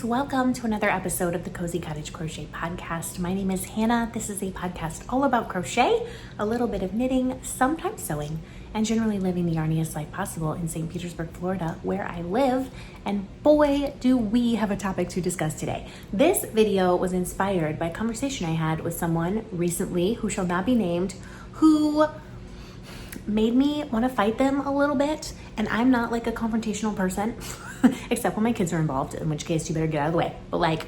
welcome to another episode of the Cozy Cottage Crochet podcast. My name is Hannah. This is a podcast all about crochet, a little bit of knitting, sometimes sewing, and generally living the yarniest life possible in St. Petersburg, Florida, where I live. And boy, do we have a topic to discuss today. This video was inspired by a conversation I had with someone recently who shall not be named, who made me want to fight them a little bit. And I'm not like a confrontational person, except when my kids are involved, in which case you better get out of the way. But like,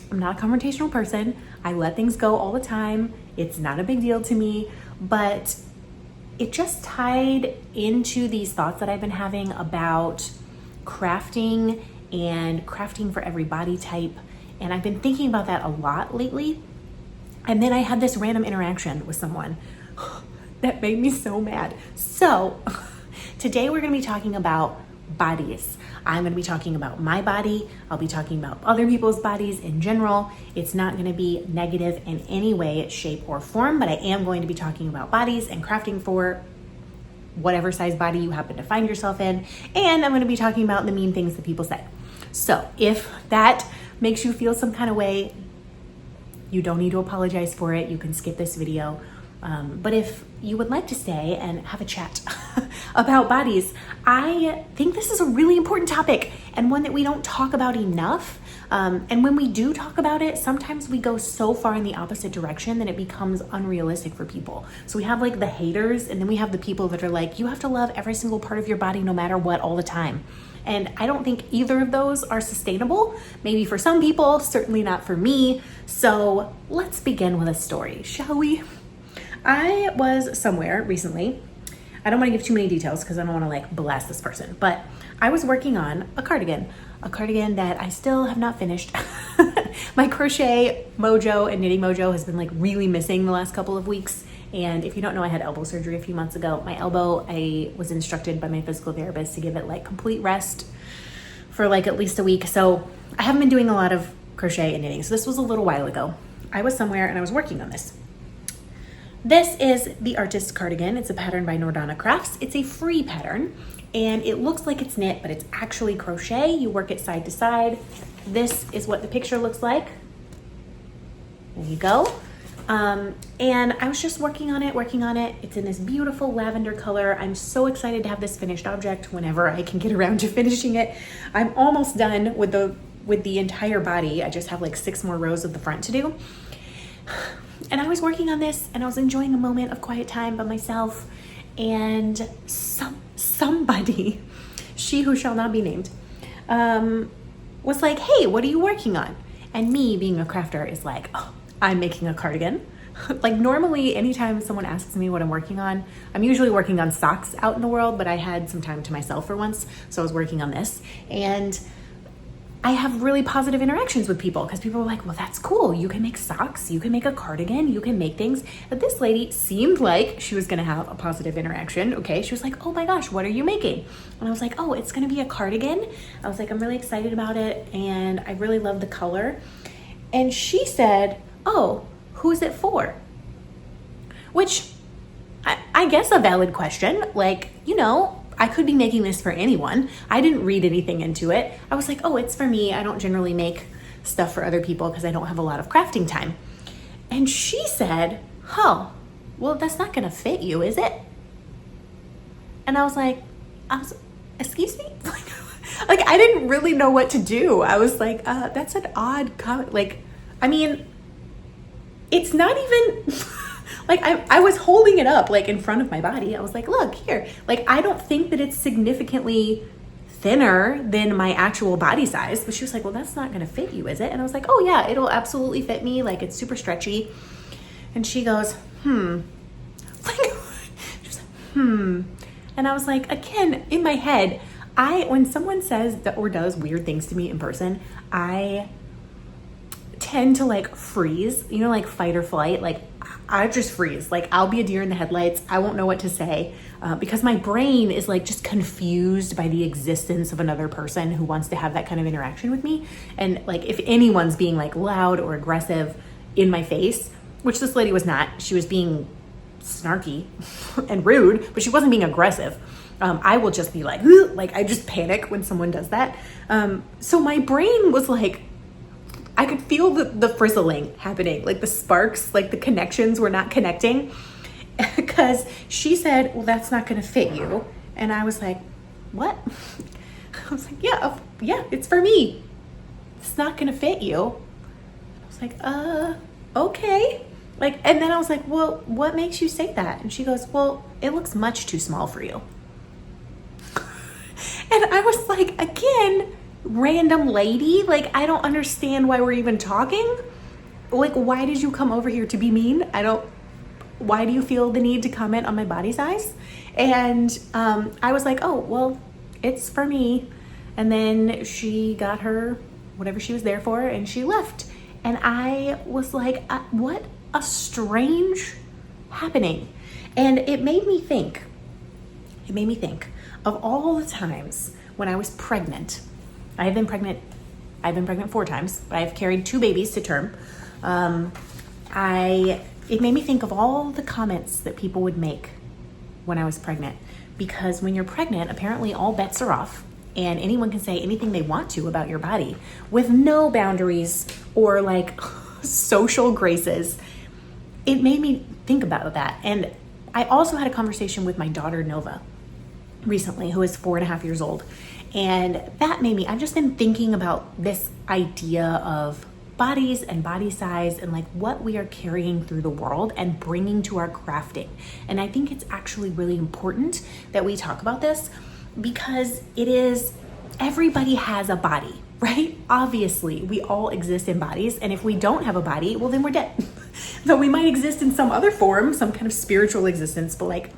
I'm not a confrontational person. I let things go all the time. It's not a big deal to me, but it just tied into these thoughts that I've been having about crafting and crafting for every body type. And I've been thinking about that a lot lately. And then I had this random interaction with someone that made me so mad. So today we're going to be talking about bodies. I'm going to be talking about my body. I'll be talking about other people's bodies in general. It's not going to be negative in any way, shape, or form, but I am going to be talking about bodies and crafting for whatever size body you happen to find yourself in. And I'm going to be talking about the mean things that people say. So if that makes you feel some kind of way, you don't need to apologize for it. You can skip this video. But if you would like to stay and have a chat about bodies, I think this is a really important topic and one that we don't talk about enough. And when we do talk about it, sometimes we go so far in the opposite direction that it becomes unrealistic for people. So we have like the haters, and then we have the people that are like, you have to love every single part of your body no matter what all the time. And I don't think either of those are sustainable. Maybe for some people, certainly not for me. So let's begin with a story, shall we? I was somewhere recently. I don't want to give too many details because I don't want to like blast this person, but I was working on a cardigan that I still have not finished. My crochet mojo and knitting mojo has been like really missing the last couple of weeks. And if you don't know, I had elbow surgery a few months ago. My elbow, I was instructed by my physical therapist to give it like complete rest for like at least a week. So I haven't been doing a lot of crochet and knitting. So this was a little while ago. I was somewhere and I was working on this. This is the Artist Cardigan. It's a pattern by Nordana Crafts. It's a free pattern and it looks like it's knit, but it's actually crochet. You work it side to side. This is what the picture looks like. There you go. And I was just working on it. It's in this beautiful lavender color. I'm so excited to have this finished object whenever I can get around to finishing it. I'm almost done with the entire body. I just have like 6 more rows of the front to do. And I was working on this and I was enjoying a moment of quiet time by myself, and somebody, she who shall not be named, was like, hey, what are you working on? And me being a crafter is like, oh, I'm making a cardigan. Like normally anytime someone asks me what I'm working on, I'm usually working on socks out in the world, but I had some time to myself for once. So I was working on this, and I have really positive interactions with people because people are like, well, that's cool. You can make socks, you can make a cardigan, you can make things. But this lady seemed like she was going to have a positive interaction. Okay. She was like, oh my gosh, what are you making? And I was like, oh, it's going to be a cardigan. I was like, I'm really excited about it. And I really love the color. And she said, oh, who's it for? Which I guess a valid question. Like, you know, I could be making this for anyone. I didn't read anything into it. I was like, oh, it's for me. I don't generally make stuff for other people because I don't have a lot of crafting time. And she said, oh, well, that's not gonna fit you, is it? And I was like, excuse me? Like, I didn't really know what to do. I was like, that's an odd comment. Like, I mean, it's not even... Like I was holding it up like in front of my body. I was like, look here. Like, I don't think that it's significantly thinner than my actual body size. But she was like, well, that's not going to fit you, is it? And I was like, oh yeah, it'll absolutely fit me. Like, it's super stretchy. And she goes, like, she's like, And I was like, again, in my head, when someone says that or does weird things to me in person, I tend to like freeze, you know, like fight or flight. Like, I just freeze. Like, I'll be a deer in the headlights. I won't know what to say because my brain is like just confused by the existence of another person who wants to have that kind of interaction with me. And like, if anyone's being like loud or aggressive in my face, which this lady was not, she was being snarky and rude, but she wasn't being aggressive. I will just be like I just panic when someone does that. So my brain was like I could feel the frizzling happening, like the sparks, like the connections were not connecting, because she said, well, that's not going to fit you. And I was like, what? I was like, yeah, it's for me. It's not going to fit you. I was like, okay. Like, and then I was like, well, what makes you say that? And she goes, well, it looks much too small for you. And I was like, again, random lady, like, I don't understand why we're even talking. Like, why did you come over here to be mean? Why do you feel the need to comment on my body size? And I was like, oh, well, it's for me. And then she got her whatever she was there for and she left. And I was like, what a strange happening. And it made me think of all the times when I was pregnant. I've been pregnant 4 times, but I've carried 2 babies to term. It made me think of all the comments that people would make when I was pregnant, because when you're pregnant, apparently all bets are off and anyone can say anything they want to about your body with no boundaries or like social graces. It made me think about that. And I also had a conversation with my daughter, Nova, recently, who is 4.5 years old. And that made me, I've just been thinking about this idea of bodies and body size and like what we are carrying through the world and bringing to our crafting. And I think it's actually really important that we talk about this, because everybody has a body, right? Obviously, we all exist in bodies. And if we don't have a body, well, then we're dead. Though we might exist in some other form, some kind of spiritual existence, but like,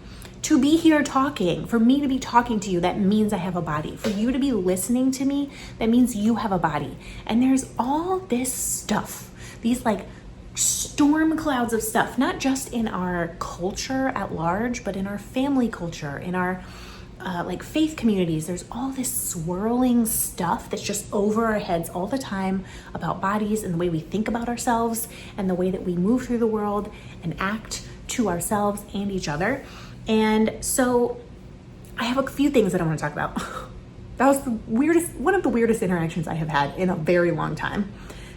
to be here talking, for me to be talking to you, that means I have a body. For you to be listening to me, that means you have a body. And there's all this stuff, these like storm clouds of stuff, not just in our culture at large, but in our family culture, in our like faith communities. There's all this swirling stuff that's just over our heads all the time about bodies and the way we think about ourselves and the way that we move through the world and act to ourselves and each other. And so I have a few things that I want to talk about. That was one of the weirdest interactions I have had in a very long time.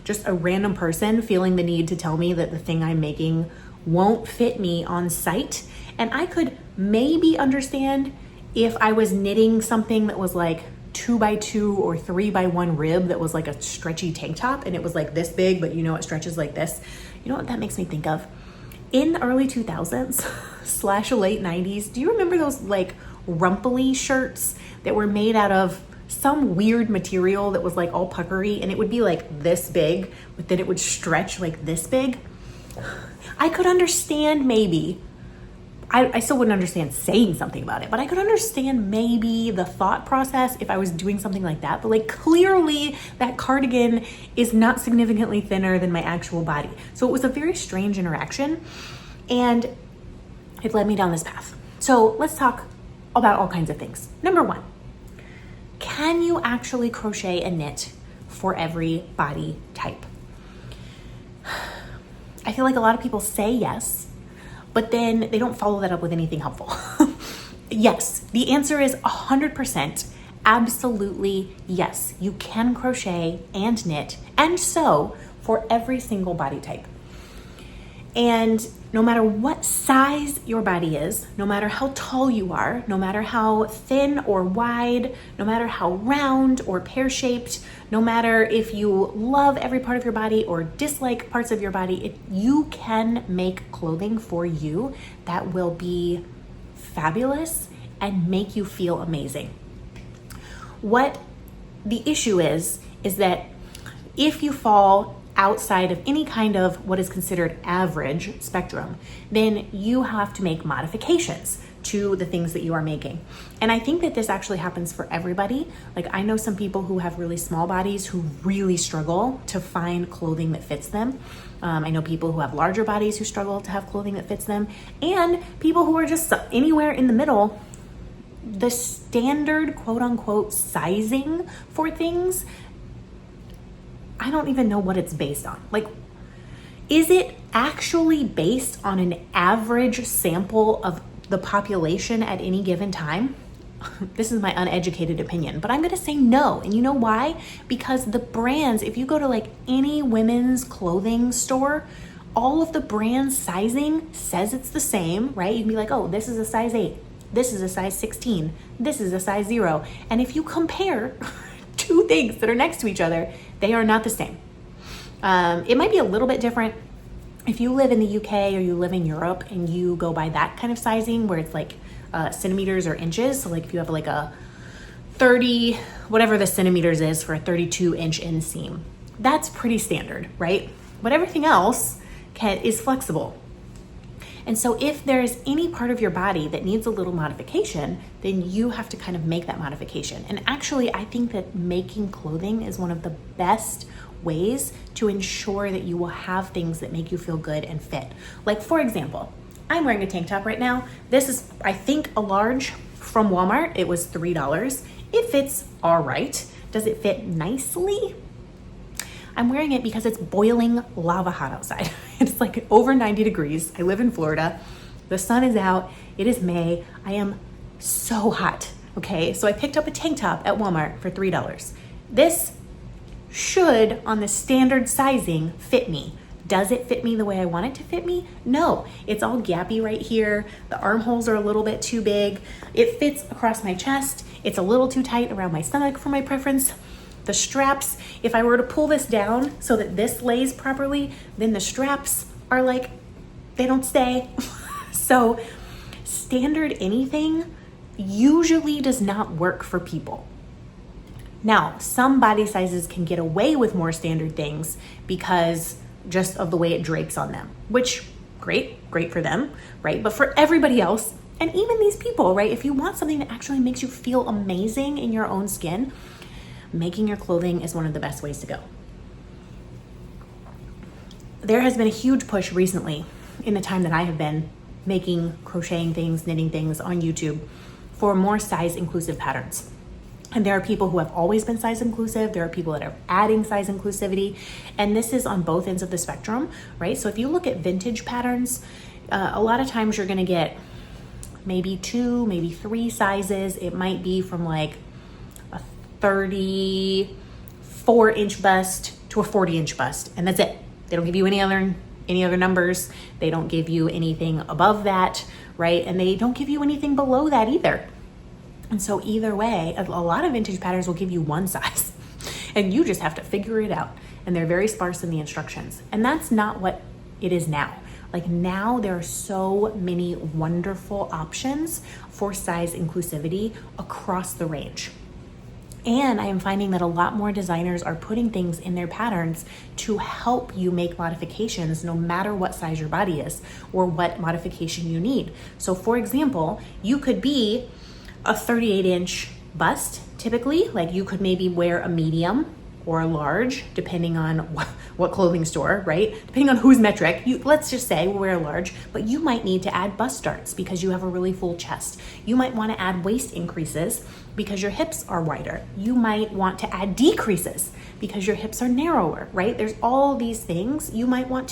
Just a random person feeling the need to tell me that the thing I'm making won't fit me on site. And I could maybe understand if I was knitting something that was like 2x2 or 3x1 rib that was like a stretchy tank top and it was like this big, but you know, it stretches like this. You know what that makes me think of? In the early 2000s / late 90s, do you remember those like rumply shirts that were made out of some weird material that was like all puckery and it would be like this big, but then it would stretch like this big? I could understand maybe. I still wouldn't understand saying something about it, but I could understand maybe the thought process if I was doing something like that. But like clearly that cardigan is not significantly thinner than my actual body. So it was a very strange interaction and it led me down this path. So let's talk about all kinds of things. Number 1, can you actually crochet and knit for every body type? I feel like a lot of people say yes, but then they don't follow that up with anything helpful. Yes, the answer is 100%. Absolutely yes. You can crochet and knit and sew for every single body type. And no matter what size your body is, no matter how tall you are, no matter how thin or wide, no matter how round or pear-shaped, no matter if you love every part of your body or dislike parts of your body, you can make clothing for you that will be fabulous and make you feel amazing. What the issue is that if you fall outside of any kind of what is considered average spectrum, then you have to make modifications to the things that you are making. And I think that this actually happens for everybody. Like I know some people who have really small bodies who really struggle to find clothing that fits them. I know people who have larger bodies who struggle to have clothing that fits them, and people who are just anywhere in the middle. The standard quote unquote sizing for things, I don't even know what it's based on. Like, is it actually based on an average sample of the population at any given time? This is my uneducated opinion, but I'm going to say no. And you know why? Because the brands, if you go to like any women's clothing store, all of the brand sizing says it's the same, right? You can be like, oh, this is a size 8. This is a size 16. This is a size 0. And if you compare two things that are next to each other, they are not the same. It might be a little bit different if you live in the UK or you live in Europe and you go by that kind of sizing where it's like centimeters or inches. So like if you have like a 30, whatever the centimeters is for a 32-inch inseam, that's pretty standard, right? But everything else is flexible. And so if there's any part of your body that needs a little modification, then you have to kind of make that modification. And actually, I think that making clothing is one of the best ways to ensure that you will have things that make you feel good and fit. Like for example, I'm wearing a tank top right now. This is, I think, a large from Walmart. It was $3. It fits all right. Does it fit nicely? I'm wearing it because it's boiling lava hot outside. It's like over 90 degrees. I live in Florida. The sun is out. It is May. I am so hot. Okay, so I picked up a tank top at Walmart for $3. This should, on the standard sizing, fit me. Does it fit me the way I want it to fit me? No, it's all gappy right here. The armholes are a little bit too big. It fits across my chest. It's a little too tight around my stomach for my preference. The straps, if I were to pull this down so that this lays properly, then the straps are like, they don't stay. So standard anything usually does not work for people. Now, some body sizes can get away with more standard things because just of the way it drapes on them, which great for them, right? But for everybody else, and even these people, right? If you want something that actually makes you feel amazing in your own skin, making your clothing is one of the best ways to go. There has been a huge push recently in the time that I have been making crocheting things, knitting things on YouTube for more size inclusive patterns. And there are people who have always been size inclusive. There are people that are adding size inclusivity. And this is on both ends of the spectrum, right? So if you look at vintage patterns, a lot of times you're gonna get maybe 2, maybe 3 sizes. It might be from like a 34-inch bust to a 40-inch bust, and that's it. They don't give you any other numbers. They don't give you anything above that, right? And they don't give you anything below that either. And so either way, a lot of vintage patterns will give you one size and you just have to figure it out. And they're very sparse in the instructions. And that's not what it is now. Like now there are so many wonderful options for size inclusivity across the range. And I am finding that a lot more designers are putting things in their patterns to help you make modifications no matter what size your body is or what modification you need. So for example, you could be a 38-inch bust, typically, like you could maybe wear a medium or a large, depending on what clothing store, right? Depending on whose metric, let's just say we'll wear a large, but you might need to add bust darts because you have a really full chest. You might want to add waist increases because your hips are wider. You might want to add decreases because your hips are narrower, right? There's all these things. You might need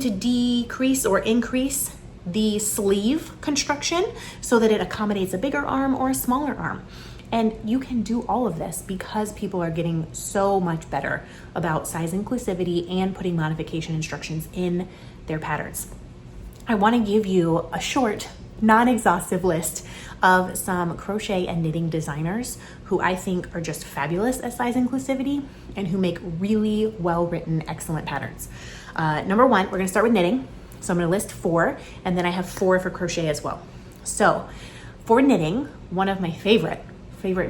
to decrease or increase the sleeve construction so that it accommodates a bigger arm or a smaller arm. And you can do all of this because people are getting so much better about size inclusivity and putting modification instructions in their patterns. I want to give you a short, non-exhaustive list of some crochet and knitting designers who I think are just fabulous at size inclusivity and who make really well-written, excellent patterns. Number one, we're going to start with knitting. So I'm going to list 4, and then I have 4 for crochet as well. So for knitting, one of my favorite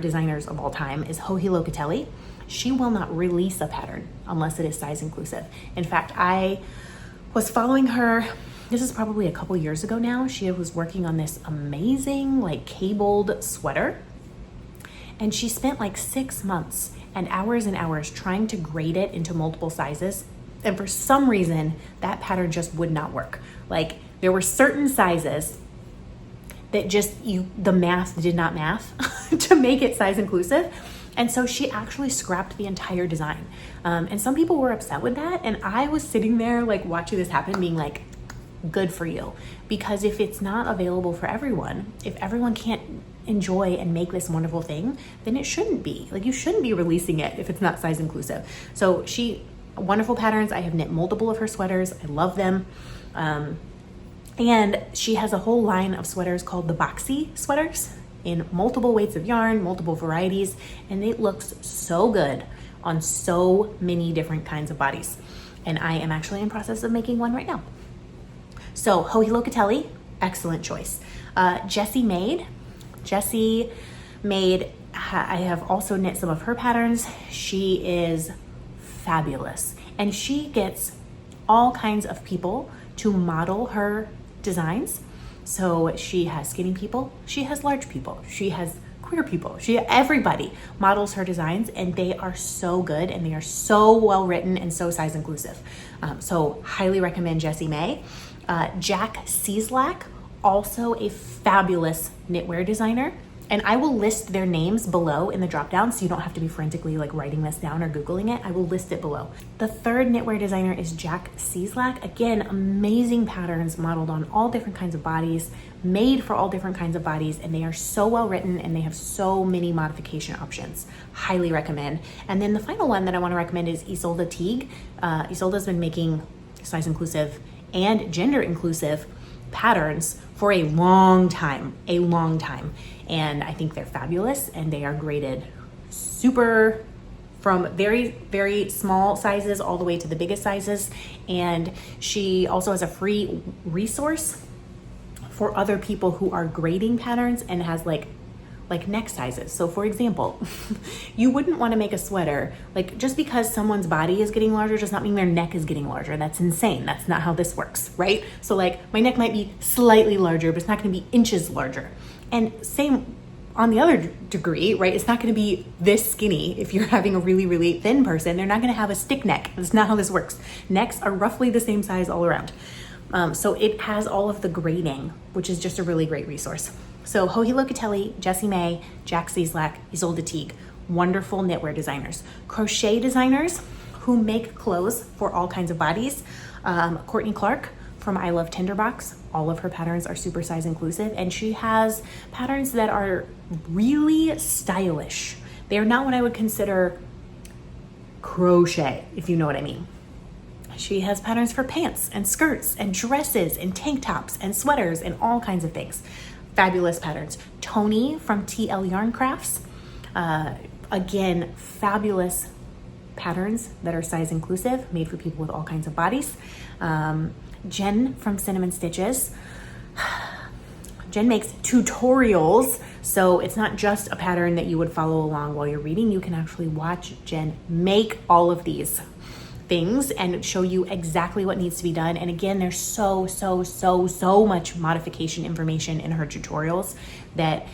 designers of all time is Joji Locatelli. She will not release a pattern unless it is size inclusive. In fact, I was following her, this is probably a couple years ago now. She was working on this amazing like cabled sweater, and she spent like 6 months and hours trying to grade it into multiple sizes. And for some reason, that pattern just would not work. Like there were certain sizes that just the math did not math to make it size inclusive. And so she actually scrapped the entire design. And some people were upset with that. And I was sitting there like watching this happen being like, good for you. Because if it's not available for everyone, if everyone can't enjoy and make this wonderful thing, then it shouldn't be. Like, you shouldn't be releasing it if it's not size inclusive. So wonderful patterns. I have knit multiple of her sweaters. I love them. And she has a whole line of sweaters called the boxy sweaters in multiple weights of yarn, multiple varieties, and it looks so good on so many different kinds of bodies. And I am actually in process of making one right now. So Joji Locatelli, excellent choice. Jessie Made, I have also knit some of her patterns. She is fabulous. And she gets all kinds of people to model her designs. So she has skinny people, she has large people, she has queer people, everybody models her designs, and they are so good and they are so well written and so size inclusive. So highly recommend Jessie May. Jack Cieslak, also a fabulous knitwear designer. And I will list their names below in the drop down, so you don't have to be frantically like writing this down or Googling it. I will list it below. The third knitwear designer is Jack Cieslak. Again, amazing patterns modeled on all different kinds of bodies, made for all different kinds of bodies, and they are so well written and they have so many modification options. Highly recommend. And then the final one that I want to recommend is Isolde Teague. Isolde's been making size inclusive and gender inclusive patterns for a long time. And I think they're fabulous, and they are graded super from very, very small sizes all the way to the biggest sizes. And she also has a free resource for other people who are grading patterns and has like neck sizes. So for example, you wouldn't want to make a sweater, like just because someone's body is getting larger does not mean their neck is getting larger. That's insane. That's not how this works, right? So like my neck might be slightly larger, but it's not going to be inches larger. And same on the other degree, right? It's not going to be this skinny. If you're having a really, really thin person, they're not going to have a stick neck. That's not how this works. Necks are roughly the same size all around. So it has all of the grading, which is just a really great resource. So Joji Locatelli, Jessie May, Jack Cieslak, Isolde Teague, wonderful knitwear designers. Crochet designers who make clothes for all kinds of bodies. Courtney Clark from I Love Tinderbox. All of her patterns are super size inclusive, and she has patterns that are really stylish. They are not what I would consider crochet, if you know what I mean. She has patterns for pants and skirts and dresses and tank tops and sweaters and all kinds of things. Fabulous patterns. Tony from TL Yarn Crafts. Again, fabulous patterns that are size inclusive, made for people with all kinds of bodies. Jen from Cinnamon Stitches. Jen makes tutorials, so it's not just a pattern that you would follow along while you're reading. You can actually watch Jen make all of these things and show you exactly what needs to be done. And again, there's so much modification information in her tutorials that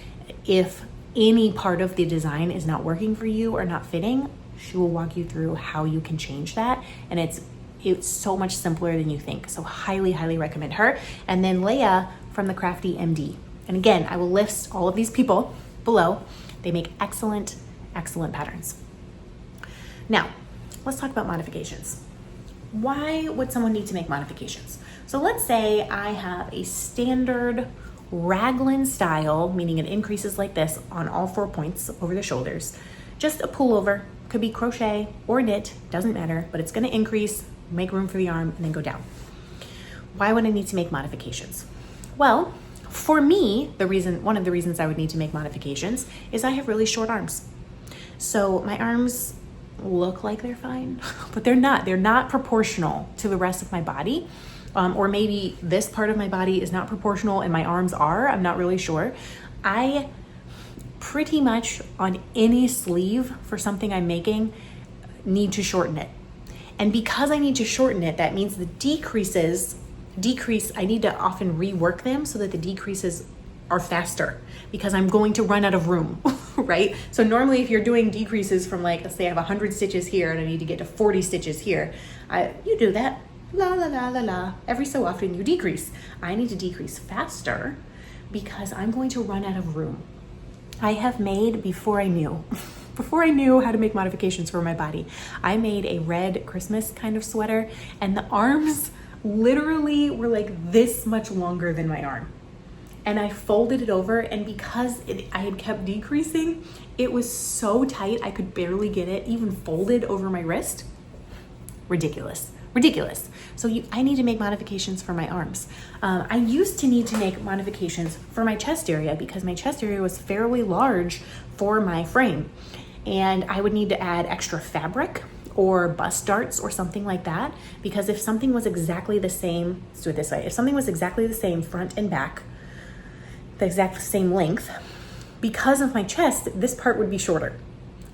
if any part of the design is not working for you or not fitting, she will walk you through how you can change that. And it's so much simpler than you think. So highly recommend her. And then Leah from the Crafty MD. And again, I will list all of these people below. They make excellent patterns. Now, let's talk about modifications. Why would someone need to make modifications? So let's say I have a standard raglan style, meaning it increases like this on all 4 points over the shoulders. Just a pullover, could be crochet or knit, doesn't matter, but it's gonna increase, make room for the arm, and then go down. Why would I need to make modifications? Well, for me, one of the reasons I would need to make modifications is I have really short arms. So my arms look like they're fine, but they're not. They're not proportional to the rest of my body. Or maybe this part of my body is not proportional and my arms are. I'm not really sure. I pretty much on any sleeve for something I'm making need to shorten it. And because I need to shorten it, that means the decrease, I need to often rework them so that the decreases are faster because I'm going to run out of room, right? So normally if you're doing decreases from like, let's say I have 100 stitches here and I need to get to 40 stitches here, you do that, every so often you decrease. I need to decrease faster because I'm going to run out of room. I have made, before I knew how to make modifications for my body, I made a red Christmas kind of sweater and the arms literally were like this much longer than my arm. and I folded it over, and because I had kept decreasing, it was so tight I could barely get it even folded over my wrist. Ridiculous. So I need to make modifications for my arms. I used to need to make modifications for my chest area because my chest area was fairly large for my frame, and I would need to add extra fabric or bust darts or something like that, because if something was exactly the same, let's do it this way, if something was exactly the same front and back, the exact same length, because of my chest, this part would be shorter.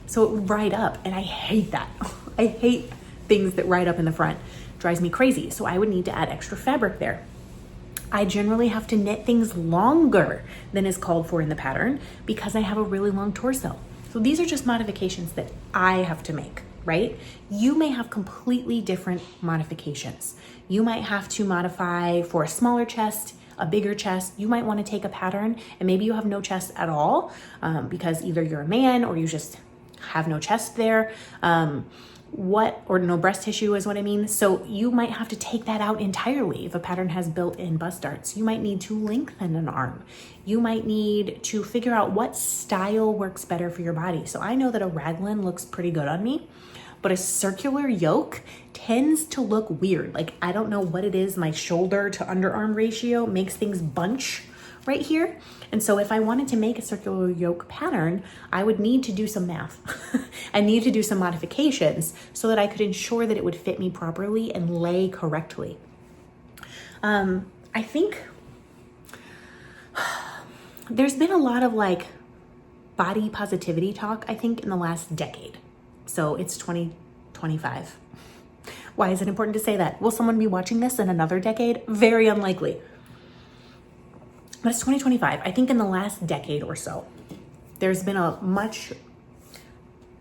So it would ride up, and I hate that. I hate things that ride up in the front. Drives me crazy. So I would need to add extra fabric there. I generally have to knit things longer than is called for in the pattern because I have a really long torso. So these are just modifications that I have to make, right? You may have completely different modifications. You might have to modify for a smaller chest, a bigger chest. You might want to take a pattern and maybe you have no chest at all because either you're a man or you just have no chest there. Or no breast tissue is what I mean. So you might have to take that out entirely. If a pattern has built-in bust darts, you might need to lengthen an arm. You might need to figure out what style works better for your body. So I know that a raglan looks pretty good on me, but a circular yoke tends to look weird. Like, I don't know what it is. My shoulder to underarm ratio makes things bunch right here. And so if I wanted to make a circular yoke pattern, I would need to do some math. I need to do some modifications so that I could ensure that it would fit me properly and lay correctly. I think there's been a lot of like body positivity talk, I think, in the last decade. So it's 2025. Why is it important to say that? Will someone be watching this in another decade? Very unlikely. But it's 2025. I think in the last decade or so, there's been a much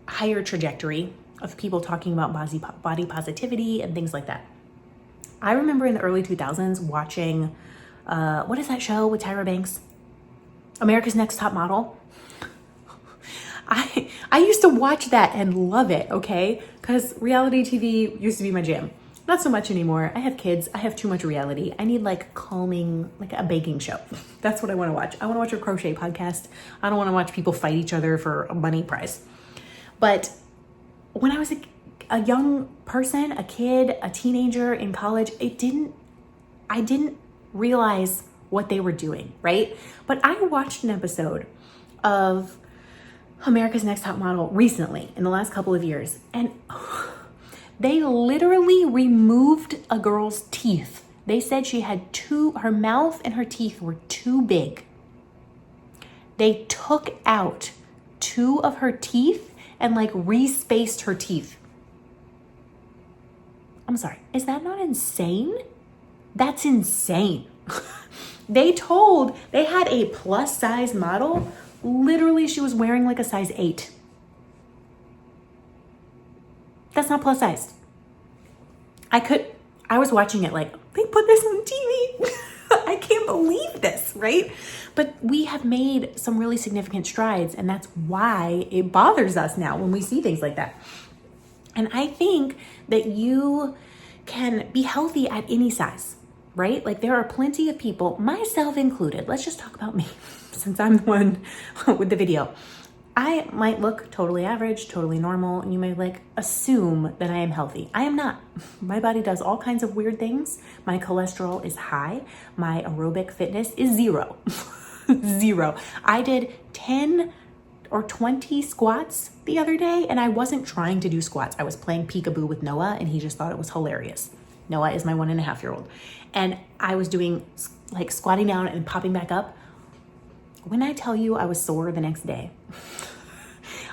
higher trajectory of people talking about body positivity and things like that. I remember in the early 2000s watching, what is that show with Tyra Banks? America's Next Top Model. I used to watch that and love it, okay? Because reality TV used to be my jam. Not so much anymore. I have kids. I have too much reality. I need like calming, like a baking show. That's what I want to watch. I want to watch a crochet podcast. I don't want to watch people fight each other for a money prize. But when I was a young person, a kid, a teenager in college, I didn't realize what they were doing, right? But I watched an episode of America's Next Top Model recently in the last couple of years, and they literally removed a girl's teeth. They said she had her mouth and her teeth were too big. They took out 2 of her teeth and like respaced her teeth. I'm sorry, is that not insane? That's insane. They had a plus size model. Literally, she was wearing like a size 8. That's not plus sized. I was watching it like, they put this on TV. I can't believe this, right? But we have made some really significant strides, and that's why it bothers us now when we see things like that. And I think that you can be healthy at any size, right? Like there are plenty of people, myself included. Let's just talk about me since I'm the one with the video. I might look totally average, totally normal, and you may like assume that I am healthy. I am not. My body does all kinds of weird things. My cholesterol is high. My aerobic fitness is 0. 0. I did 10 or 20 squats the other day, and I wasn't trying to do squats. I was playing peekaboo with Noah, and he just thought it was hilarious. Noah is my 1.5-year-old. And I was doing like squatting down and popping back up. When I tell you I was sore the next day,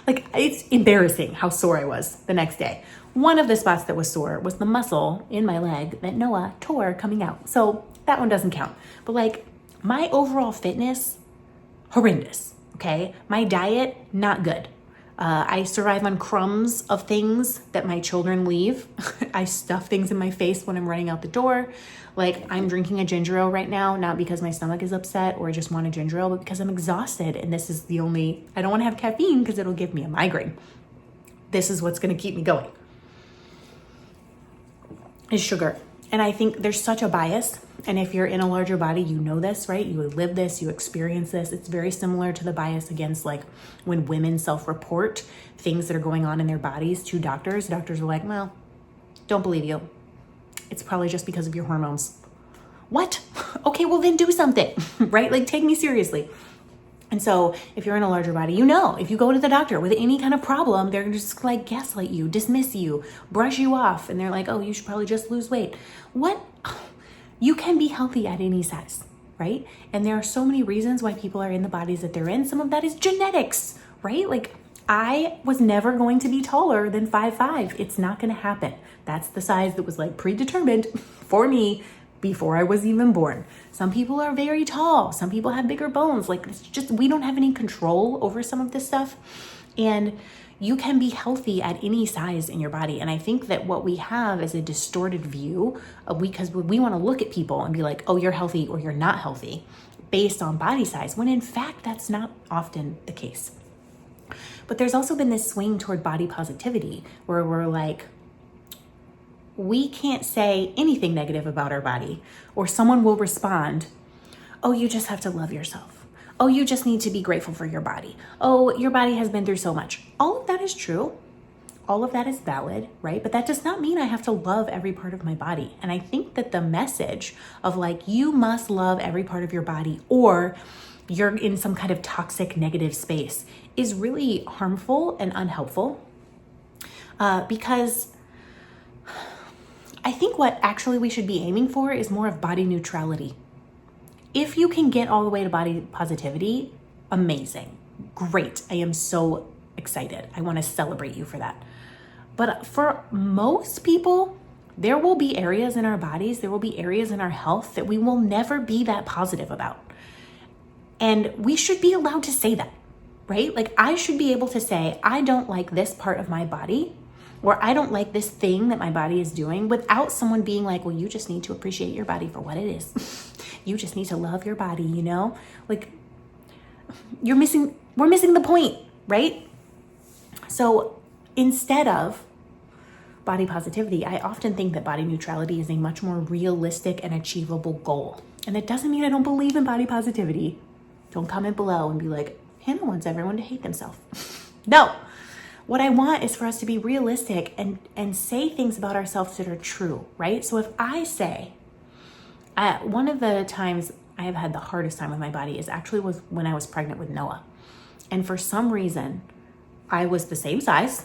like it's embarrassing how sore I was the next day. One of the spots that was sore was the muscle in my leg that Noah tore coming out. So that one doesn't count. But like my overall fitness, horrendous, okay? My diet, not good. I survive on crumbs of things that my children leave. I stuff things in my face when I'm running out the door. Like I'm drinking a ginger ale right now, not because my stomach is upset or I just want a ginger ale, but because I'm exhausted. And this is I don't want to have caffeine because it'll give me a migraine. This is what's going to keep me going. Is sugar. And I think there's such a bias And if you're in a larger body, you know this, right? You live this, you experience this. It's very similar to the bias against like when women self-report things that are going on in their bodies to doctors. Doctors are like, well, don't believe you. It's probably just because of your hormones. What? Okay, well then do something, right? Like take me seriously. And so if you're in a larger body, you know, if you go to the doctor with any kind of problem, they're just like gaslight you, dismiss you, brush you off. And they're like, oh, you should probably just lose weight. What? You can be healthy at any size, right? And there are so many reasons why people are in the bodies that they're in. Some of that is genetics, right? Like I was never going to be taller than 5'5". It's not going to happen. That's the size that was like predetermined for me before I was even born. Some people are very tall. Some people have bigger bones. Like it's just, we don't have any control over some of this stuff. And you can be healthy at any size in your body. And I think that what we have is a distorted view because we want to look at people and be like, oh, you're healthy or you're not healthy based on body size, when in fact, that's not often the case. But there's also been this swing toward body positivity where we're like, we can't say anything negative about our body, or someone will respond, oh, you just have to love yourself. Oh, you just need to be grateful for your body. Oh, your body has been through so much. All of that is true. All of that is valid, right? But that does not mean I have to love every part of my body. And I think that the message of like, you must love every part of your body or you're in some kind of toxic negative space is really harmful and unhelpful because I think what actually we should be aiming for is more of body neutrality. If you can get all the way to body positivity, amazing, great. I am so excited. I want to celebrate you for that. But for most people, there will be areas in our bodies, there will be areas in our health that we will never be that positive about. And we should be allowed to say that, right? Like I should be able to say, I don't like this part of my body, or I don't like this thing that my body is doing without someone being like, well, you just need to appreciate your body for what it is. You just need to love your body, you know? Like we're missing the point, right? So instead of body positivity, I often think that body neutrality is a much more realistic and achievable goal. And it doesn't mean I don't believe in body positivity. Don't comment below and be like, Hannah wants everyone to hate themselves. No. What I want is for us to be realistic and say things about ourselves that are true, right? So if I say, one of the times I have had the hardest time with my body was when I was pregnant with Noah. And for some reason, I was the same size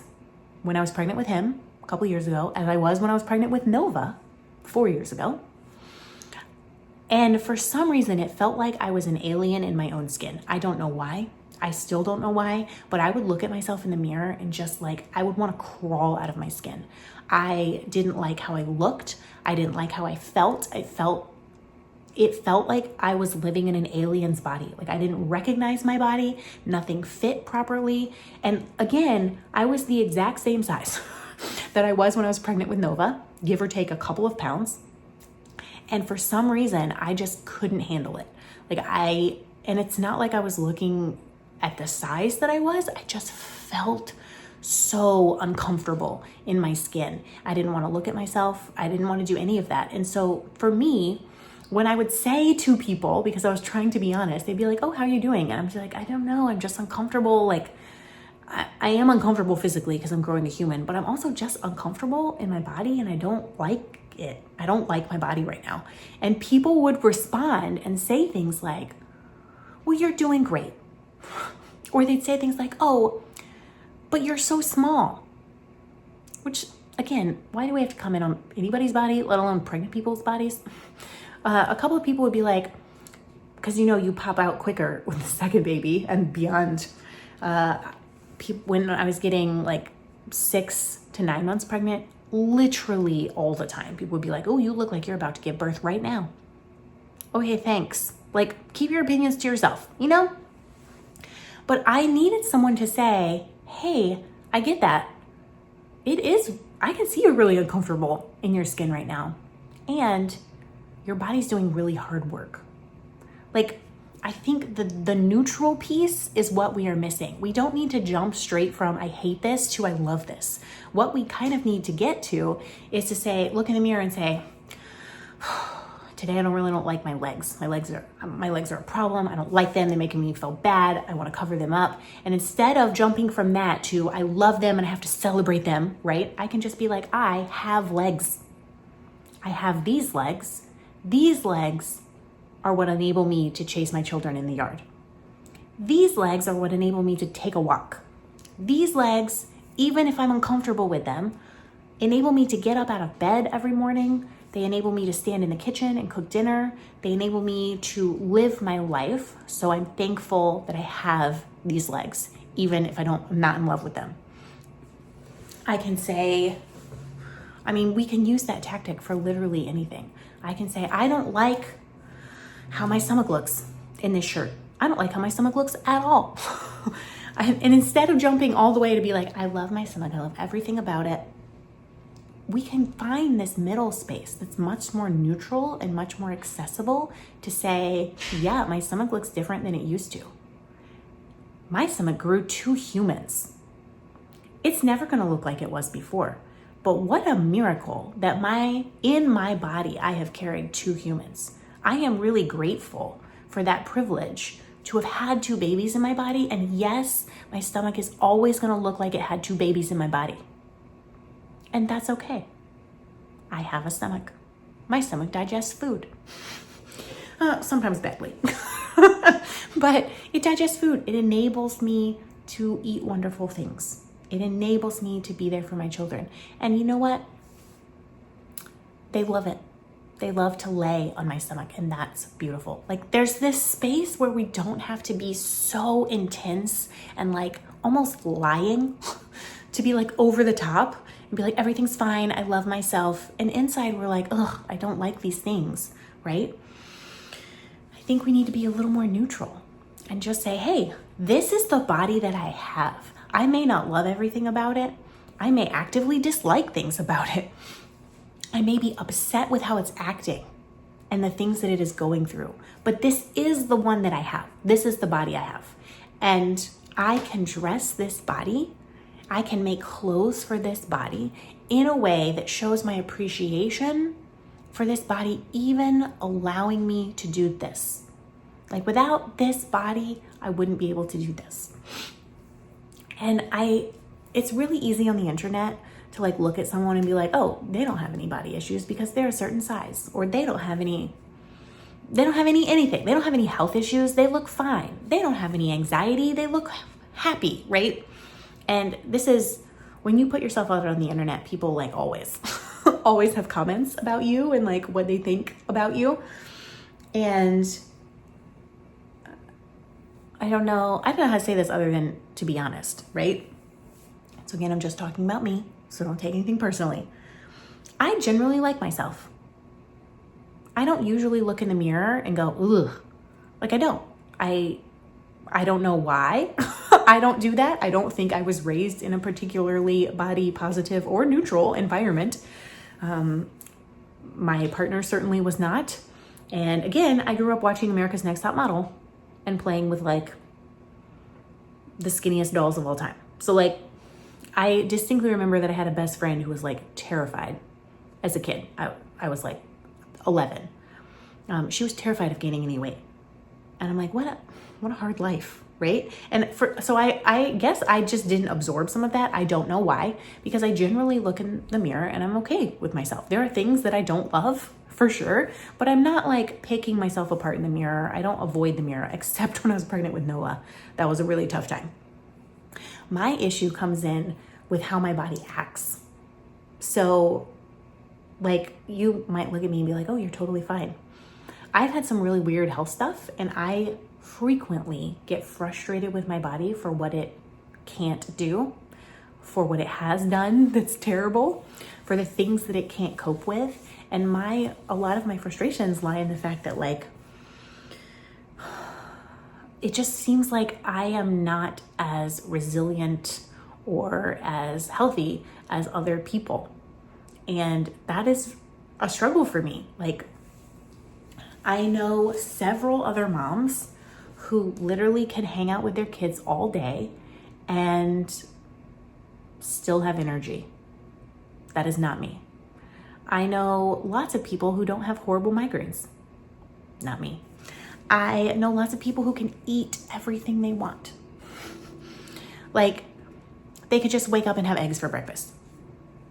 when I was pregnant with him a couple years ago as I was when I was pregnant with Nova 4 years ago. And for some reason, it felt like I was an alien in my own skin. I don't know why. I still don't know why, but I would look at myself in the mirror and just like, I would want to crawl out of my skin. I didn't like how I looked. I didn't like how I felt. It felt like I was living in an alien's body. Like I didn't recognize my body. Nothing fit properly. And again, I was the exact same size that I was when I was pregnant with Nova, give or take a couple of pounds. And for some reason, I just couldn't handle it. And it's not like I was looking at the size that I was. I just felt so uncomfortable in my skin. I didn't want to look at myself. I didn't want to do any of that. And so for me, when I would say to people, because I was trying to be honest, they'd be like, oh, how are you doing? And I'm just like, I don't know. I'm just uncomfortable. Like I am uncomfortable physically because I'm growing a human, but I'm also just uncomfortable in my body and I don't like it. I don't like my body right now. And people would respond and say things like, well, you're doing great. Or they'd say things like, oh, but you're so small. Which, again, why do we have to comment on anybody's body, let alone pregnant people's bodies? A couple of people would be like, because you pop out quicker with the second baby and beyond. When I was getting like 6 to 9 months pregnant, literally all the time, people would be like, oh, you look like you're about to give birth right now. Okay, thanks. Like, keep your opinions to yourself, But I needed someone to say, hey, I get that. I can see you're really uncomfortable in your skin right now. And your body's doing really hard work. Like, I think the neutral piece is what we are missing. We don't need to jump straight from I hate this to I love this. What we kind of need to get to is to say, look in the mirror and say, today I really don't like my legs. My legs are a problem. I don't like them. They're making me feel bad. I want to cover them up. And instead of jumping from that to I love them and I have to celebrate them, right? I can just be like, I have legs. I have these legs. These legs are what enable me to chase my children in the yard. These legs are what enable me to take a walk. These legs, even if I'm uncomfortable with them, enable me to get up out of bed every morning. They enable me to stand in the kitchen and cook dinner. They enable me to live my life. So I'm thankful that I have these legs, even if I'm not in love with them. I can say, we can use that tactic for literally anything. I can say, I don't like how my stomach looks in this shirt. I don't like how my stomach looks at all. And instead of jumping all the way to be like, I love my stomach, I love everything about it, we can find this middle space that's much more neutral and much more accessible to say, yeah, my stomach looks different than it used to. My stomach grew 2 humans. It's never gonna look like it was before. But what a miracle that in my body, I have carried 2 humans. I am really grateful for that privilege to have had 2 babies in my body. And yes, my stomach is always gonna look like it had 2 babies in my body. And that's okay. I have a stomach. My stomach digests food. Sometimes badly. But it digests food. It enables me to eat wonderful things. It enables me to be there for my children. And you know what? They love it. They love to lay on my stomach, and that's beautiful. Like, there's this space where we don't have to be so intense and like almost lying to be like over the top and be like, everything's fine, I love myself. And inside we're like, ugh, I don't like these things, right? I think we need to be a little more neutral and just say, hey, this is the body that I have. I may not love everything about it. I may actively dislike things about it. I may be upset with how it's acting and the things that it is going through. But this is the one that I have. This is the body I have. And I can dress this body. I can make clothes for this body in a way that shows my appreciation for this body, even allowing me to do this. Like, without this body, I wouldn't be able to do this. And it's really easy on the internet to like look at someone and be like, oh, they don't have any body issues because they're a certain size, or they don't have anything. They don't have any health issues. They look fine. They don't have any anxiety. They look happy, right? And this is when you put yourself out on the internet, people like always have comments about you and like what they think about you. And I don't know how to say this other than to be honest, right? So again, I'm just talking about me, so don't take anything personally. I generally like myself. I don't usually look in the mirror and go, ugh. Like, I don't. I don't know why. I don't do that. I don't think I was raised in a particularly body positive or neutral environment. My partner certainly was not. And again, I grew up watching America's Next Top Model and playing with like the skinniest dolls of all time. So like, I distinctly remember that I had a best friend who was like terrified as a kid. I was like 11. She was terrified of gaining any weight. And I'm like, what a hard life, right? And so I guess I just didn't absorb some of that. I don't know why, because I generally look in the mirror and I'm okay with myself. There are things that I don't love for sure, but I'm not like picking myself apart in the mirror. I don't avoid the mirror, except when I was pregnant with Noah. That was a really tough time. My issue comes in with how my body acts. So like, you might look at me and be like, oh, you're totally fine. I've had some really weird health stuff, and I frequently get frustrated with my body for what it can't do, for what it has done that's terrible, for the things that it can't cope with. And a lot of my frustrations lie in the fact that like, it just seems like I am not as resilient or as healthy as other people. And that is a struggle for me. Like, I know several other moms who literally can hang out with their kids all day and still have energy. That is not me. I know lots of people who don't have horrible migraines. Not me. I know lots of people who can eat everything they want. Like, they could just wake up and have eggs for breakfast.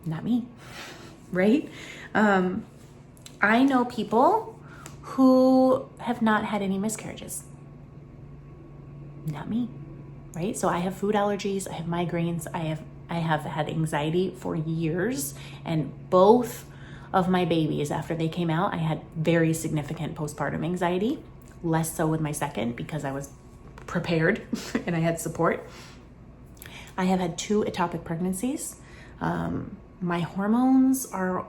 Not me, right? I know people who have not had any miscarriages. Not me, right? So I have food allergies, I have migraines, I have had anxiety for years, and both of my babies, after they came out, I had very significant postpartum anxiety, less so with my second because I was prepared and I had support. I have had 2 ectopic pregnancies. My hormones are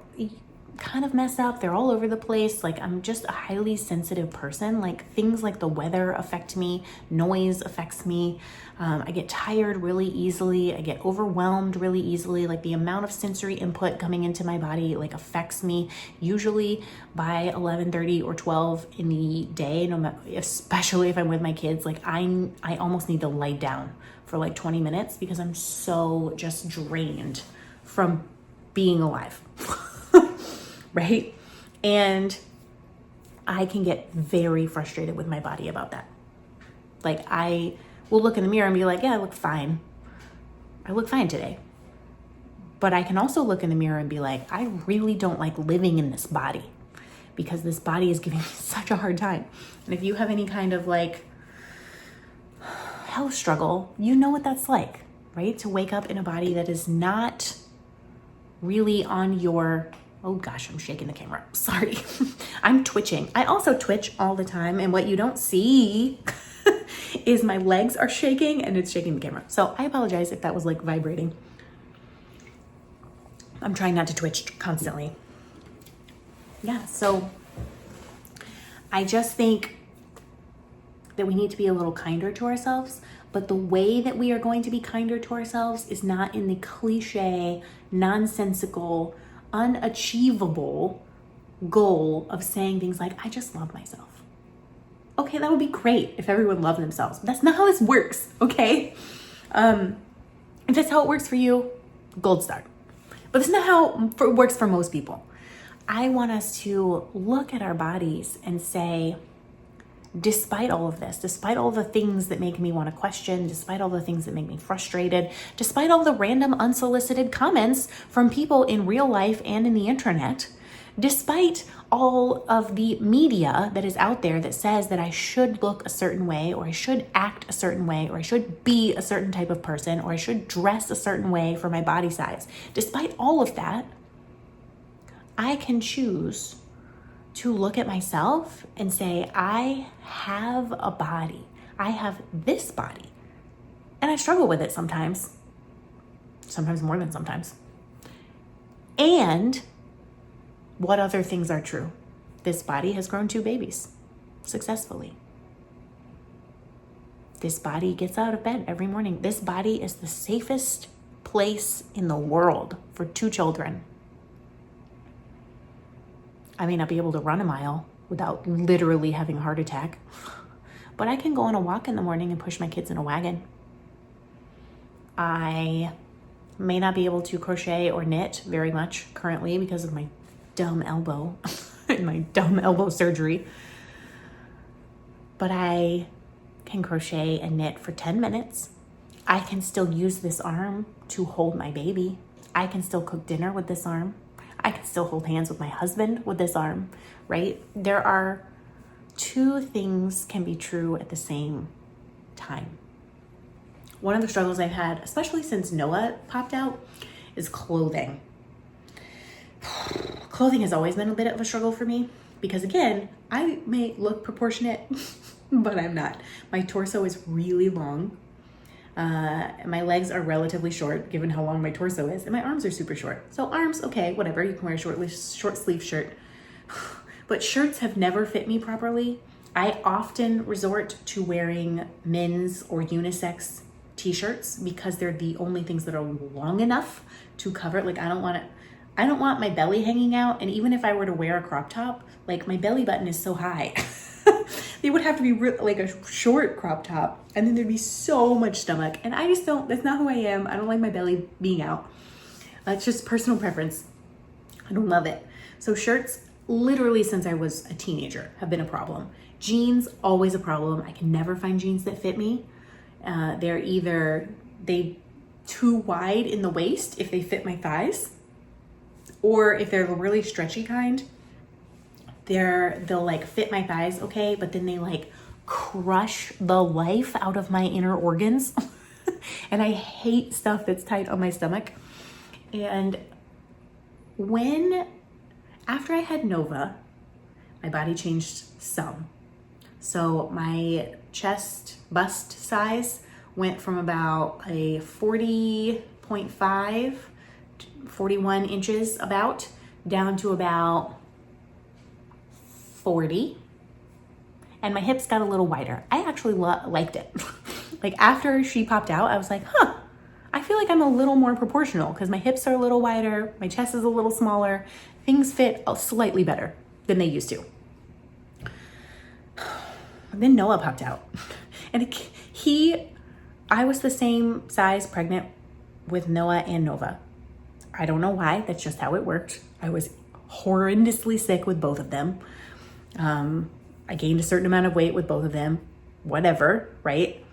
kind of messed up. They're all over the place. Like, I'm just a highly sensitive person. Like, things like the weather affect me, noise affects me. I get tired really easily. I get overwhelmed really easily. Like, the amount of sensory input coming into my body like affects me. Usually by 11:30 or 12 in the day, no matter, especially if I'm with my kids, like I almost need to lie down for like 20 minutes because I'm so just drained from being alive. Right? And I can get very frustrated with my body about that. Like, I will look in the mirror and be like, yeah, I look fine. I look fine today. But I can also look in the mirror and be like, I really don't like living in this body because this body is giving me such a hard time. And if you have any kind of like health struggle, you know what that's like, right? To wake up in a body that is not really on your, oh gosh, I'm shaking the camera. Sorry. I'm twitching. I also twitch all the time. And what you don't see is my legs are shaking and it's shaking the camera. So I apologize if that was like vibrating. I'm trying not to twitch constantly. Yeah, so I just think that we need to be a little kinder to ourselves. But the way that we are going to be kinder to ourselves is not in the cliche, nonsensical, unachievable goal of saying things like, I just love myself. Okay, that would be great if everyone loved themselves. But that's not how this works, okay? If that's how it works for you, gold star. But that's not how it works for most people. I want us to look at our bodies and say, despite all of this, despite all the things that make me want to question, despite all the things that make me frustrated, despite all the random unsolicited comments from people in real life and in the internet, despite all of the media that is out there that says that I should look a certain way, or I should act a certain way, or I should be a certain type of person, or I should dress a certain way for my body size, despite all of that, I can choose to look at myself and say, I have a body. I have this body. And I struggle with it sometimes more than sometimes. And what other things are true? This body has grown 2 babies successfully. This body gets out of bed every morning. This body is the safest place in the world for 2 children. I may not be able to run a mile without literally having a heart attack, but I can go on a walk in the morning and push my kids in a wagon. I may not be able to crochet or knit very much currently because of my dumb elbow and my dumb elbow surgery, but I can crochet and knit for 10 minutes. I can still use this arm to hold my baby. I can still cook dinner with this arm. I can still hold hands with my husband with this arm, right? There are 2 things can be true at the same time. One of the struggles I've had, especially since Noah popped out, is clothing. Clothing has always been a bit of a struggle for me because, again, I may look proportionate, but I'm not. My torso is really long. My legs are relatively short given how long my torso is, and my arms are super short. So arms, okay, whatever, you can wear a short sleeve shirt. But shirts have never fit me properly. I often resort to wearing men's or unisex t-shirts because they're the only things that are long enough to cover it. Like, I don't want my belly hanging out, and even if I were to wear a crop top, like, my belly button is so high. They would have to be like a short crop top, and then there'd be so much stomach, and I just don't, that's not who I am. I don't like my belly being out. It's just personal preference. I don't love it. So shirts, literally since I was a teenager, have been a problem. Jeans, always a problem. I can never find jeans that fit me. They're either too wide in the waist if they fit my thighs, or if they're the really stretchy kind, they'll like fit my thighs okay, but then they like crush the life out of my inner organs. And I hate stuff that's tight on my stomach. And after I had Nova, my body changed some. So my chest bust size went from about a 40.5, 41 inches about, down to about 40. And my hips got a little wider. I actually liked it. Like after she popped out, I was like, I feel like I'm a little more proportional because my hips are a little wider, my chest is a little smaller. Things fit slightly better than they used to. And then Noah popped out. And I was the same size pregnant with Noah and Nova. I don't know why, that's just how it worked. I was horrendously sick with both of them. I gained a certain amount of weight with both of them, whatever, right?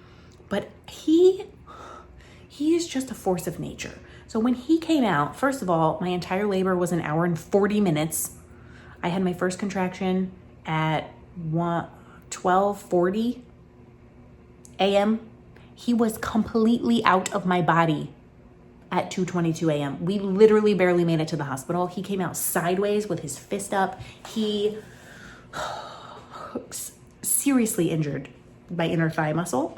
But he is just a force of nature. So when he came out, first of all, my entire labor was 1 hour and 40 minutes. I had my first contraction at 12:40 a.m. He was completely out of my body at 2:22 a.m. We literally barely made it to the hospital. He came out sideways with his fist up. He seriously injured my inner thigh muscle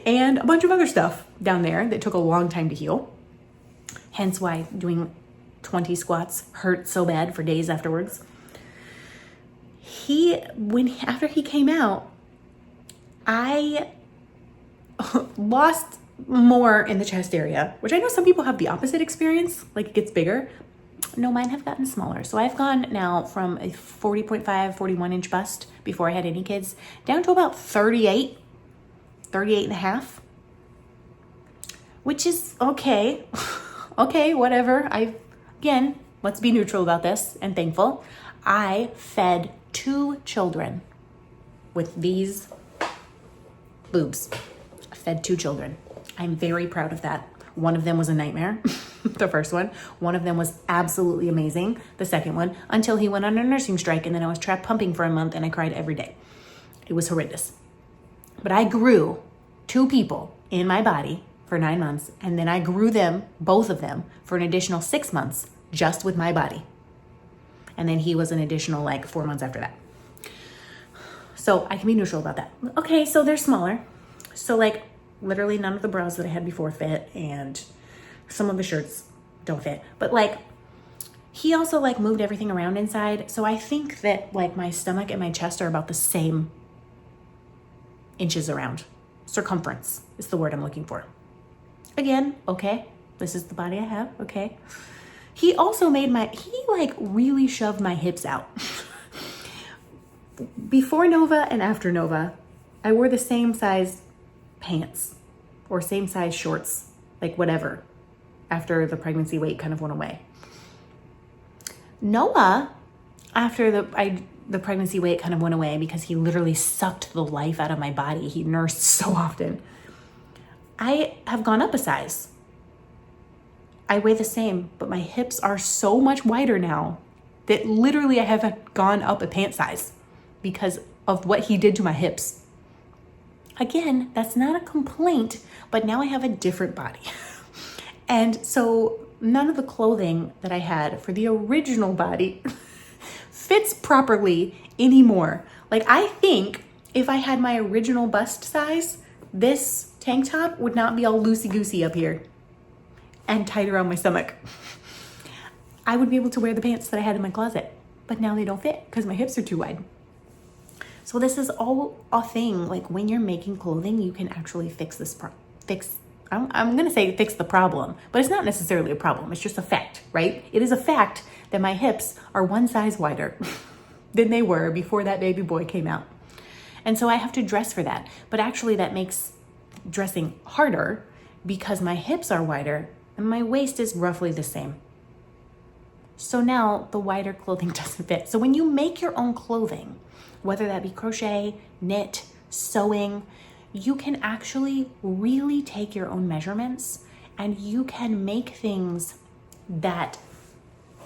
and a bunch of other stuff down there that took a long time to heal. Hence why doing 20 squats hurt so bad for days afterwards. After he came out, I lost more in the chest area, which I know some people have the opposite experience, like it gets bigger. No, mine have gotten smaller. So I've gone now from a 40.5, 41 inch bust before I had any kids down to about 38 and a half, which is okay. Okay, whatever. Again, let's be neutral about this and thankful. I fed 2 children with these boobs. I fed 2 children. I'm very proud of that. One of them was a nightmare, the first one. One of them was absolutely amazing, the second one, until he went on a nursing strike and then I was trapped pumping for a month and I cried every day. It was horrendous. But I grew 2 people in my body for 9 months, and then I grew them, both of them, for an additional 6 months just with my body. And then he was an additional 4 months after that. So I can be neutral about that. Okay, so they're smaller. So literally none of the bras that I had before fit, and some of the shirts don't fit. But he also moved everything around inside. So I think that my stomach and my chest are about the same inches around. Circumference is the word I'm looking for. Again, okay, this is the body I have, okay. He also really shoved my hips out. Before Nova and after Nova, I wore the same size pants or same size shorts, whatever, after the pregnancy weight kind of went away. Noah, after the pregnancy weight kind of went away because he literally sucked the life out of my body. He nursed so often. I have gone up a size. I weigh the same, but my hips are so much wider now that literally I haven't gone up a pant size because of what he did to my hips. Again, that's not a complaint, but now I have a different body. And so none of the clothing that I had for the original body fits properly anymore. I think if I had my original bust size, this tank top would not be all loosey-goosey up here and tight around my stomach. I would be able to wear the pants that I had in my closet, but now they don't fit because my hips are too wide. So this is all a thing. When you're making clothing, you can actually fix the problem, but it's not necessarily a problem. It's just a fact, right? It is a fact that my hips are 1 size wider than they were before that baby boy came out. And so I have to dress for that. But actually that makes dressing harder because my hips are wider and my waist is roughly the same. So now the wider clothing doesn't fit. So when you make your own clothing, whether that be crochet, knit, sewing, you can actually really take your own measurements and you can make things that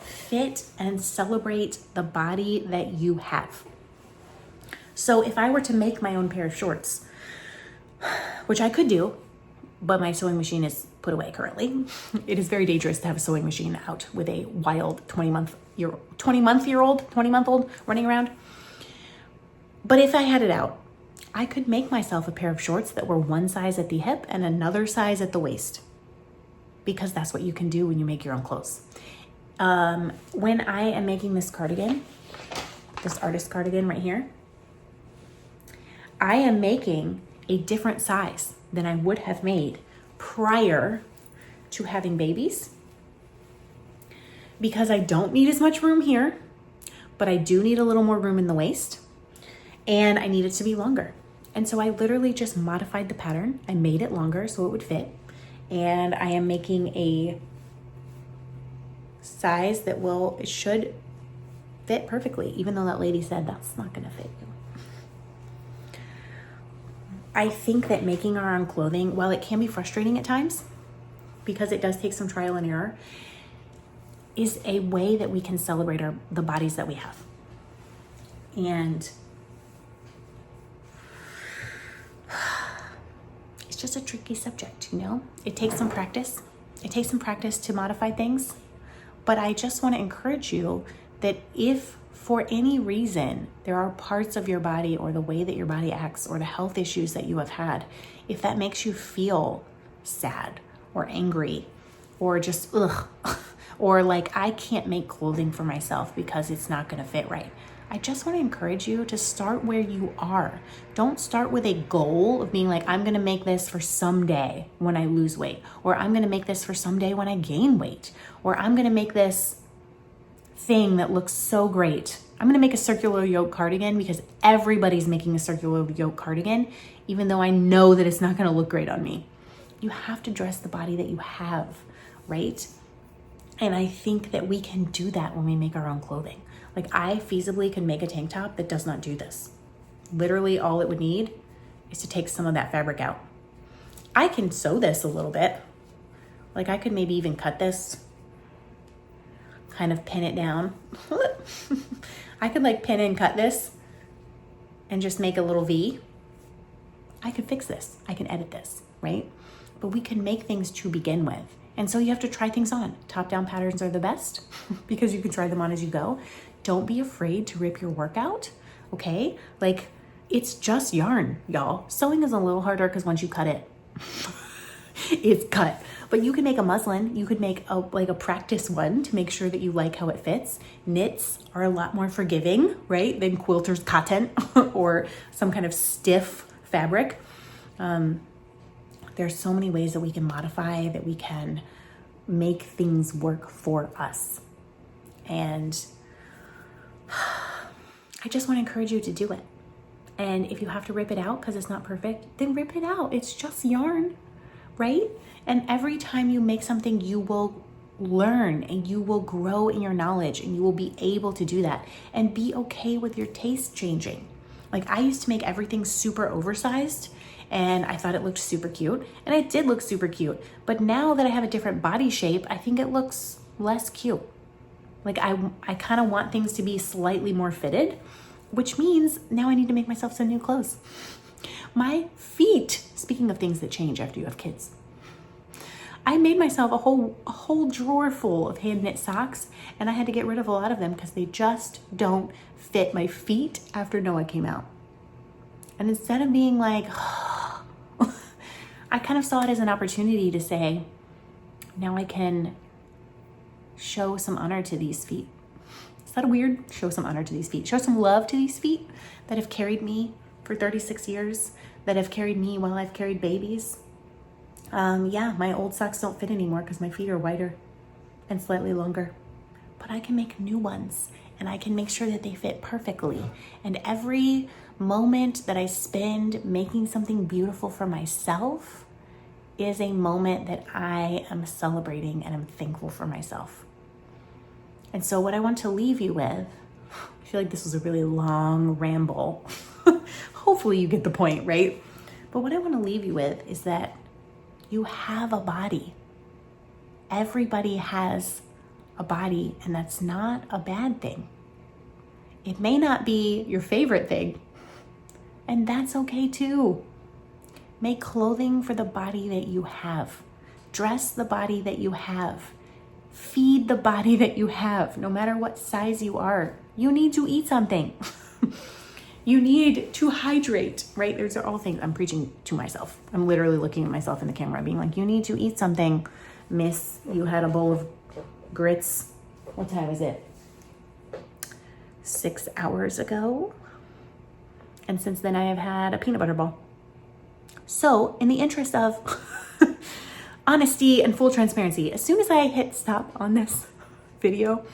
fit and celebrate the body that you have. So if I were to make my own pair of shorts, which I could do, but my sewing machine is put away currently. It is very dangerous to have a sewing machine out with a wild 20-month-old running around. But if I had it out, I could make myself a pair of shorts that were one size at the hip and another size at the waist, because that's what you can do when you make your own clothes. When I am making this cardigan, this artist cardigan right here, I am making a different size than I would have made prior to having babies, because I don't need as much room here, but I do need a little more room in the waist, and I need it to be longer. And so I literally just modified the pattern. I made it longer so it would fit, and I am making a size that it should fit perfectly, even though that lady said that's not gonna fit you. I think that making our own clothing, while it can be frustrating at times, because it does take some trial and error, is a way that we can celebrate the bodies that we have. And it's just a tricky subject, you know? It takes some practice. It takes some practice to modify things. But I just want to encourage you that if for any reason there are parts of your body or the way that your body acts or the health issues that you have had, if that makes you feel sad or angry or just ugh, or like I can't make clothing for myself because it's not going to fit right, I just want to encourage you to start where you are. Don't start with a goal of being like, I'm going to make this for someday when I lose weight, or I'm going to make this for someday when I gain weight, or I'm going to make this thing that looks so great. I'm going to make a circular yoke cardigan because everybody's making a circular yoke cardigan, even though I know that it's not going to look great on me. You have to dress the body that you have, right? And I think that we can do that when we make our own clothing. Like I feasibly could make a tank top that does not do this. Literally all it would need is to take some of that fabric out. I can sew this a little bit. Like I could maybe even cut this, kind of pin it down. I could like pin and cut this and just make a little V. I could fix this. I can edit this, right? But we can make things to begin with. And so you have to try things on. Top-down patterns are the best because you can try them on as you go. Don't be afraid to rip your work out, okay? Like, it's just yarn, y'all. Sewing is a little harder because once you cut it, it's cut. But you can make a muslin. You could make a practice one to make sure that you like how it fits. Knits are a lot more forgiving, right, than quilter's cotton or some kind of stiff fabric. There's so many ways that we can modify, that we can make things work for us. And I just want to encourage you to do it. And if you have to rip it out because it's not perfect, then rip it out. It's just yarn, right? And every time you make something, you will learn and you will grow in your knowledge and you will be able to do that and be okay with your taste changing. Like I used to make everything super oversized and I thought it looked super cute, and it did look super cute. But now that I have a different body shape, I think it looks less cute. Like I kind of want things to be slightly more fitted, which means now I need to make myself some new clothes. My feet, speaking of things that change after you have kids, I made myself a whole drawer full of hand knit socks, and I had to get rid of a lot of them because they just don't fit my feet after Noah came out. And instead of being like, I kind of saw it as an opportunity to say, now I can show some honor to these feet. Is that weird? Show some honor to these feet. Show some love to these feet that have carried me for 36 years, that have carried me while I've carried babies. Yeah, my old socks don't fit anymore because my feet are wider and slightly longer. But I can make new ones and I can make sure that they fit perfectly. And every moment that I spend making something beautiful for myself is a moment that I am celebrating and I'm thankful for myself. And so what I want to leave you with, I feel like this was a really long ramble. Hopefully you get the point, right? But what I want to leave you with is that you have a body. Everybody has a body, and that's not a bad thing. It may not be your favorite thing, and that's okay too. Make clothing for the body that you have. Dress the body that you have. Feed the body that you have, no matter what size you are. You need to eat something. You need to hydrate, right? Those are all things I'm preaching to myself. I'm literally looking at myself in the camera being like, you need to eat something. Miss, you had a bowl of grits. What time is it? 6 hours ago. And since then I have had a peanut butter ball. So in the interest of honesty and full transparency, as soon as I hit stop on this video,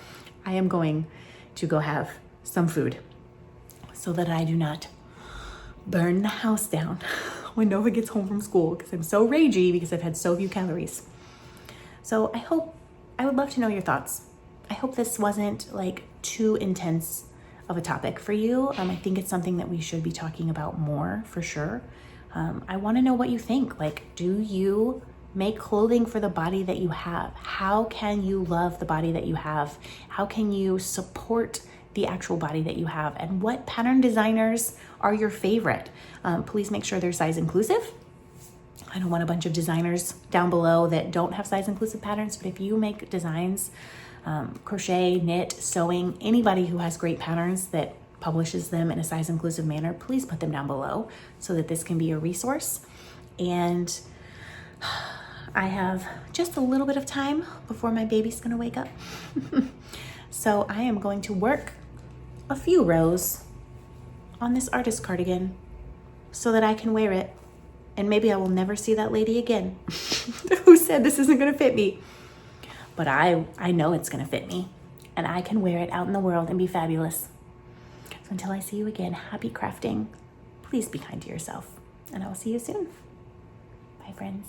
I am going to go have some food so that I do not burn the house down when Nova gets home from school, because I'm so ragey because I've had so few calories. So I would love to know your thoughts. I hope this wasn't like too intense of a topic for you. I think it's something that we should be talking about more for sure. I want to know what you think. Like, do you make clothing for the body that you have? How can you love the body that you have? How can you support the actual body that you have? And what pattern designers are your favorite? Please make sure they're size inclusive. I don't want a bunch of designers down below that don't have size inclusive patterns, but if you make designs, crochet, knit, sewing, anybody who has great patterns that publishes them in a size inclusive manner, please put them down below so that this can be a resource. And I have just a little bit of time before my baby's gonna wake up. So I am going to work a few rows on this artist cardigan so that I can wear it. And maybe I will never see that lady again who said this isn't gonna fit me. But I know it's gonna fit me, and I can wear it out in the world and be fabulous. So until I see you again, happy crafting. Please be kind to yourself, and I will see you soon. Bye, friends.